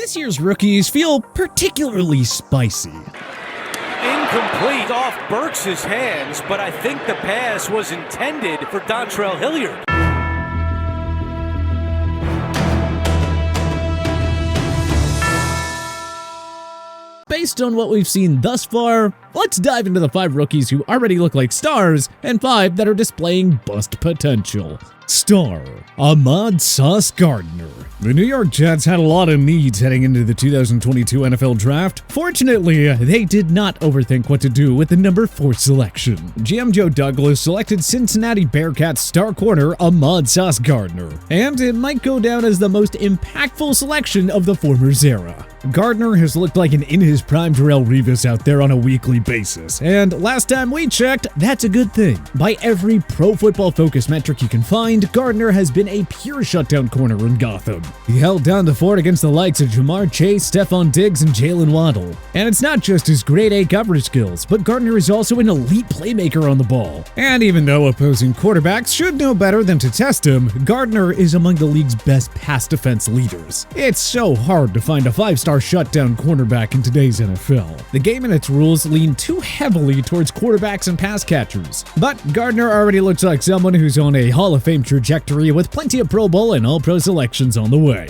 This year's rookies feel particularly spicy. Incomplete off Burks' hands, but I think the pass was intended for Dontrell Hilliard. Based on what we've seen thus far, let's dive into the 5 rookies who already look like stars and 5 that are displaying bust potential. Star, Ahmad Sauce Gardner. The New York Jets had a lot of needs heading into the 2022 NFL Draft. Fortunately, they did not overthink what to do with the number 4 selection. GM Joe Douglas selected Cincinnati Bearcats star corner Ahmad Sauce Gardner, and it might go down as the most impactful selection of the former's era. Gardner has looked like an in-his-prime Darrelle Revis out there on a weekly basis, and last time we checked, that's a good thing. By every Pro Football Focus metric you can find, Gardner has been a pure shutdown corner in Gotham. He held down the fort against the likes of Jamar Chase, Stephon Diggs, and Jalen Waddle. And it's not just his grade A coverage skills, but Gardner is also an elite playmaker on the ball. And even though opposing quarterbacks should know better than to test him, Gardner is among the league's best pass defense leaders. It's so hard to find a 5-star shutdown cornerback in today's NFL. The game and its rules lean too heavily towards quarterbacks and pass catchers. But Gardner already looks like someone who's on a Hall of Fame trajectory with plenty of Pro Bowl and All-Pro selections on the way.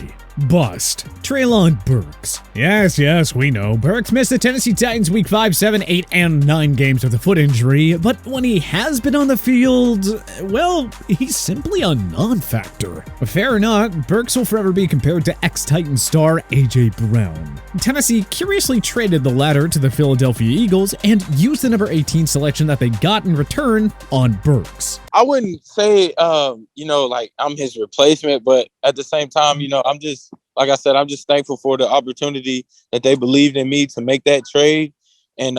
Bust, Treylon Burks. Yes, we know. Burks missed the Tennessee Titans week 5, 7, 8, and 9 games with a foot injury, but when he has been on the field, well, he's simply a non-factor. Fair or not, Burks will forever be compared to ex-Titan star A.J. Brown. Tennessee curiously traded the latter to the Philadelphia Eagles and used the number 18 selection that they got in return on Burks. I wouldn't say, I'm his replacement, but at the same time, I'm just thankful for the opportunity that they believed in me to make that trade and,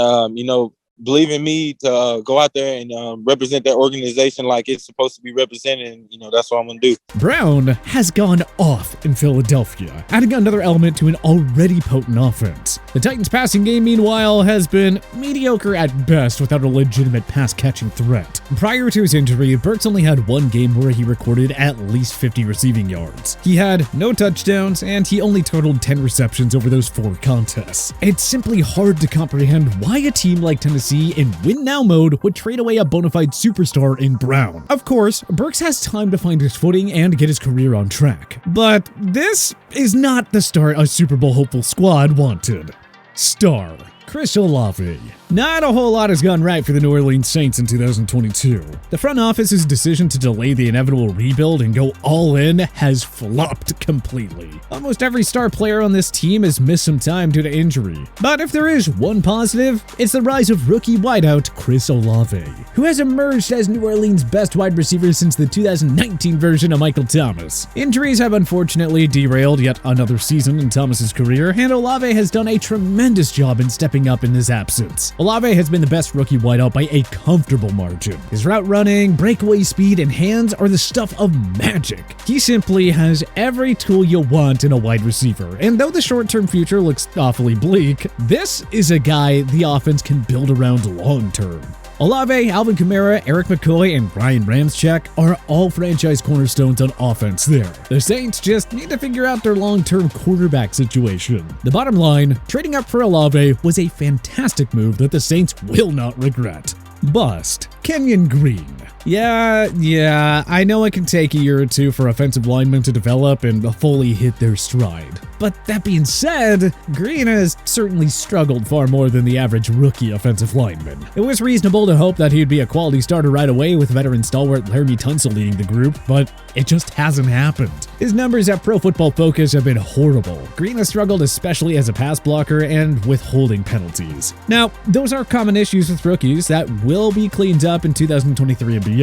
believe in me to go out there and represent that organization like it's supposed to be represented. And, that's what I'm going to do. Brown has gone off in Philadelphia, adding another element to an already potent offense. The Titans' passing game, meanwhile, has been mediocre at best without a legitimate pass-catching threat. Prior to his injury, Burks only had 1 game where he recorded at least 50 receiving yards. He had no touchdowns, and he only totaled 10 receptions over those 4 contests. It's simply hard to comprehend why a team like Tennessee in win-now mode would trade away a bona fide superstar in Brown. Of course, Burks has time to find his footing and get his career on track. But this is not the start a Super Bowl hopeful squad wanted. Star, Chris Olave. Not a whole lot has gone right for the New Orleans Saints in 2022. The front office's decision to delay the inevitable rebuild and go all in has flopped completely. Almost every star player on this team has missed some time due to injury. But if there is one positive, it's the rise of rookie wideout Chris Olave, who has emerged as New Orleans' best wide receiver since the 2019 version of Michael Thomas. Injuries have unfortunately derailed yet another season in Thomas's career, and Olave has done a tremendous job in stepping up in his absence. Olave has been the best rookie wideout by a comfortable margin. His route running, breakaway speed, and hands are the stuff of magic. He simply has every tool you want in a wide receiver, and though the short-term future looks awfully bleak, this is a guy the offense can build around long-term. Olave, Alvin Kamara, Eric McCoy, and Brian Ramczyk are all franchise cornerstones on offense there. The Saints just need to figure out their long-term quarterback situation. The bottom line, trading up for Olave was a fantastic move that the Saints will not regret. Bust, Kenyon Green. Yeah, I know it can take a year or two for offensive linemen to develop and fully hit their stride. But that being said, Green has certainly struggled far more than the average rookie offensive lineman. It was reasonable to hope that he'd be a quality starter right away with veteran stalwart Laramie Tunsil leading the group, but it just hasn't happened. His numbers at Pro Football Focus have been horrible. Green has struggled especially as a pass blocker and with holding penalties. Now, those are common issues with rookies that will be cleaned up in 2023 and beyond.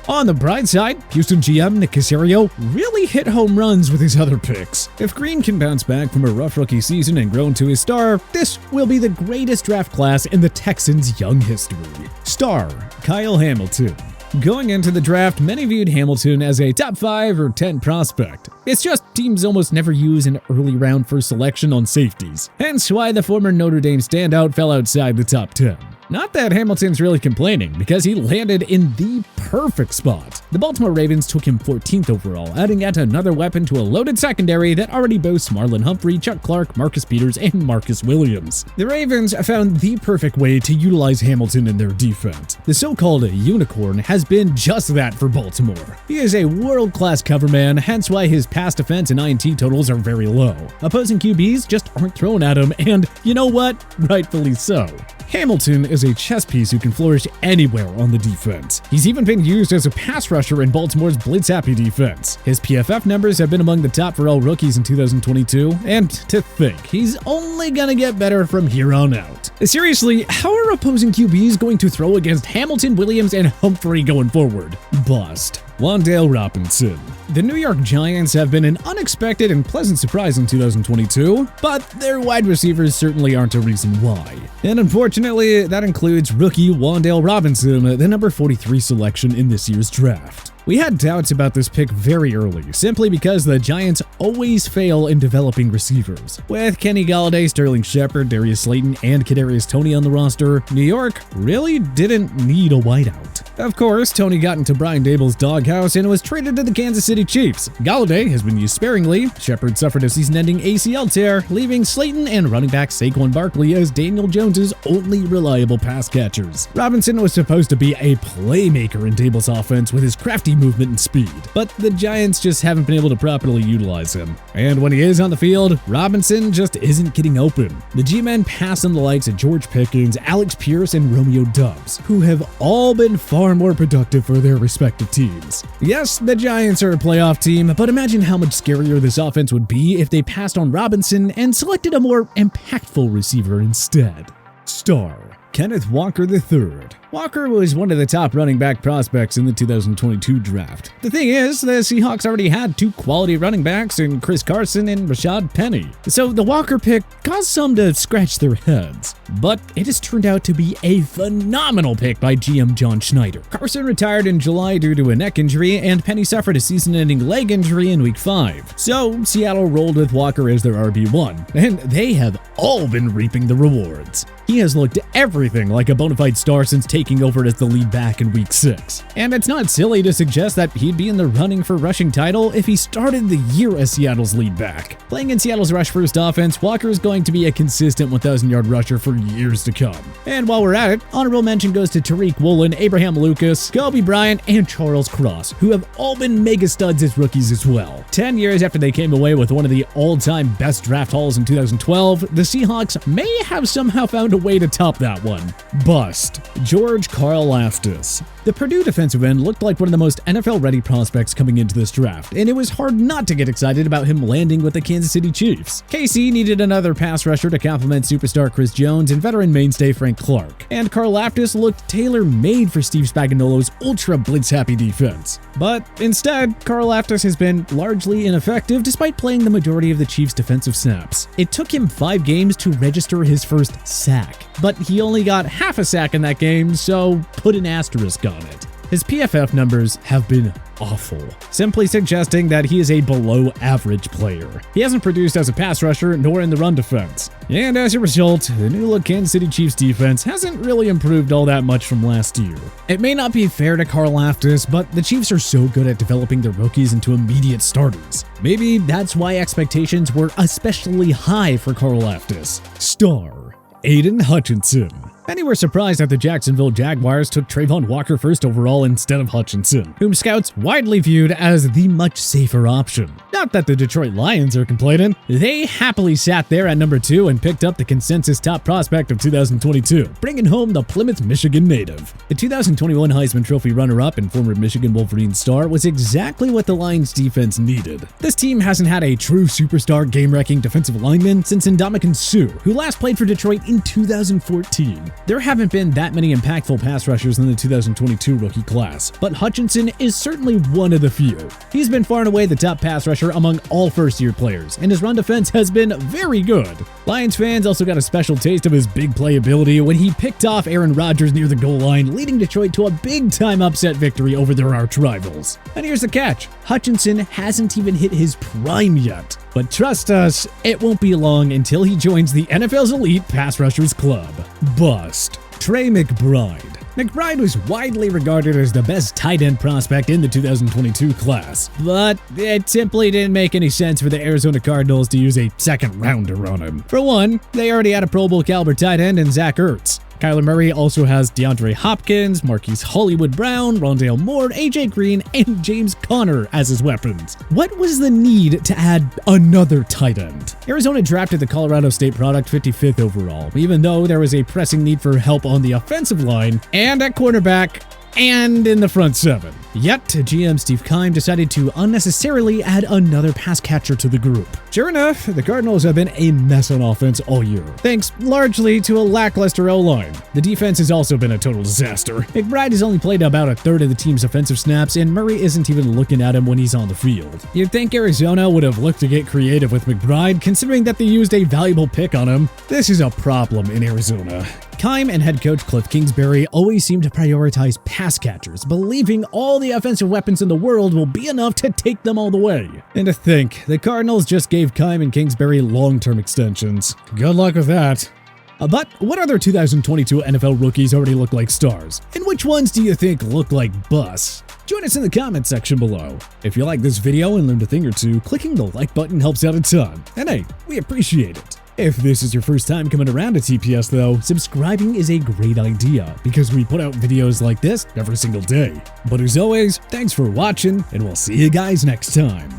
On the bright side, Houston GM Nick Caserio really hit home runs with his other picks. If Green can bounce back from a rough rookie season and grow into his star, this will be the greatest draft class in the Texans' young history. Star, Kyle Hamilton. Going into the draft, many viewed Hamilton as a top 5 or 10 prospect. It's just teams almost never use an early round first selection on safeties, hence why the former Notre Dame standout fell outside the top 10. Not that Hamilton's really complaining, because he landed in the perfect spot. The Baltimore Ravens took him 14th overall, adding yet another weapon to a loaded secondary that already boasts Marlon Humphrey, Chuck Clark, Marcus Peters, and Marcus Williams. The Ravens found the perfect way to utilize Hamilton in their defense. The so-called unicorn has been just that for Baltimore. He is a world-class cover man, hence why his pass defense and INT totals are very low. Opposing QBs just aren't thrown at him, and you know what? Rightfully so. Hamilton is a chess piece who can flourish anywhere on the defense. He's even been used as a pass rusher in Baltimore's blitz-happy defense. His PFF numbers have been among the top for all rookies in 2022, and to think, he's only gonna get better from here on out. Seriously, how are opposing QBs going to throw against Hamilton, Williams, and Humphrey going forward? Bust. Wandell Robinson. The New York Giants have been an unexpected and pleasant surprise in 2022, but their wide receivers certainly aren't a reason why. And unfortunately, that includes rookie Wandell Robinson, the number 43 selection in this year's draft. We had doubts about this pick very early, simply because the Giants always fail in developing receivers. With Kenny Golladay, Sterling Shepard, Darius Slayton, and Kadarius Toney on the roster, New York really didn't need a wideout. Of course, Toney got into Brian Daboll's doghouse and was traded to the Kansas City Chiefs. Golladay has been used sparingly. Shepard suffered a season-ending ACL tear, leaving Slayton and running back Saquon Barkley as Daniel Jones's only reliable pass catchers. Robinson was supposed to be a playmaker in Daboll's offense with his crafty movement and speed, but the Giants just haven't been able to properly utilize him. And when he is on the field, Robinson just isn't getting open. The G-men pass on the likes of George Pickens, Alex Pierce, and Romeo Doubs, who have all been far more productive for their respective teams. Yes, the Giants are a playoff team, but imagine how much scarier this offense would be if they passed on Robinson and selected a more impactful receiver instead. Star. Kenneth Walker III. Walker was one of the top running back prospects in the 2022 draft. The thing is, the Seahawks already had two quality running backs in Chris Carson and Rashad Penny, so the Walker pick caused some to scratch their heads. But it has turned out to be a phenomenal pick by GM John Schneider. Carson retired in July due to a neck injury, and Penny suffered a season-ending leg injury in Week 5. So Seattle rolled with Walker as their RB1, and they have all been reaping the rewards. He has looked everything like a bona fide star since taking over as the lead back in Week 6. And it's not silly to suggest that he'd be in the running for rushing title if he started the year as Seattle's lead back. Playing in Seattle's rush-first offense, Walker is going to be a consistent 1,000-yard rusher for years to come. And while we're at it, honorable mention goes to Tariq Woolen, Abraham Lucas, Kobe Bryant, and Charles Cross, who have all been mega studs as rookies as well. 10 years after they came away with one of the all-time best draft hauls in 2012, the Seahawks may have somehow found a way to top that one. Bust. George Karlaftis. The Purdue defensive end looked like one of the most NFL-ready prospects coming into this draft, and it was hard not to get excited about him landing with the Kansas City Chiefs. KC needed another pass rusher to complement superstar Chris Jones and veteran mainstay Frank Clark, and Karlaftis looked tailor-made for Steve Spagnuolo's ultra blitz-happy defense. But instead, Karlaftis has been largely ineffective despite playing the majority of the Chiefs' defensive snaps. It took him 5 games to register his first sack, but he only got half a sack in that game, so put an asterisk on it. His PFF numbers have been awful, simply suggesting that he is a below-average player. He hasn't produced as a pass rusher nor in the run defense. And as a result, the new-look Kansas City Chiefs defense hasn't really improved all that much from last year. It may not be fair to Karlaftis, but the Chiefs are so good at developing their rookies into immediate starters. Maybe that's why expectations were especially high for Karlaftis. Star. Aiden Hutchinson. Many were surprised that the Jacksonville Jaguars took Travon Walker first overall instead of Hutchinson, whom scouts widely viewed as the much safer option. Not that the Detroit Lions are complaining. They happily sat there at number 2 and picked up the consensus top prospect of 2022, bringing home the Plymouth, Michigan native. The 2021 Heisman Trophy runner-up and former Michigan Wolverine star was exactly what the Lions defense needed. This team hasn't had a true superstar game-wrecking defensive lineman since Ndamukong Suh, who last played for Detroit in 2014. There haven't been that many impactful pass rushers in the 2022 rookie class, but Hutchinson is certainly one of the few. He's been far and away the top pass rusher among all first-year players, and his run defense has been very good. Lions fans also got a special taste of his big play ability when he picked off Aaron Rodgers near the goal line, leading Detroit to a big-time upset victory over their arch rivals. And here's the catch. Hutchinson hasn't even hit his prime yet. But trust us, it won't be long until he joins the NFL's elite pass rushers club. Bust. Trey McBride. McBride was widely regarded as the best tight end prospect in the 2022 class, but it simply didn't make any sense for the Arizona Cardinals to use a second rounder on him. For one, they already had a Pro Bowl caliber tight end in Zach Ertz. Kyler Murray also has DeAndre Hopkins, Marquise Hollywood Brown, Rondale Moore, AJ Green, and James Conner as his weapons. What was the need to add another tight end? Arizona drafted the Colorado State product 55th overall, even though there was a pressing need for help on the offensive line and at quarterback and in the front seven. Yet, GM Steve Keim decided to unnecessarily add another pass catcher to the group. Sure enough, the Cardinals have been a mess on offense all year, thanks largely to a lackluster O-line. The defense has also been a total disaster. McBride has only played about a third of the team's offensive snaps, and Murray isn't even looking at him when he's on the field. You'd think Arizona would have looked to get creative with McBride, considering that they used a valuable pick on him. This is a problem in Arizona. Keim and head coach Cliff Kingsbury always seem to prioritize pass catchers, believing all the offensive weapons in the world will be enough to take them all the way. And to think, the Cardinals just gave Keim and Kingsbury long-term extensions. Good luck with that. But what other 2022 NFL rookies already look like stars? And which ones do you think look like busts? Join us in the comment section below. If you like this video and learned a thing or two, clicking the like button helps out a ton. And hey, we appreciate it. If this is your first time coming around to TPS though, subscribing is a great idea because we put out videos like this every single day. But as always, thanks for watching and we'll see you guys next time.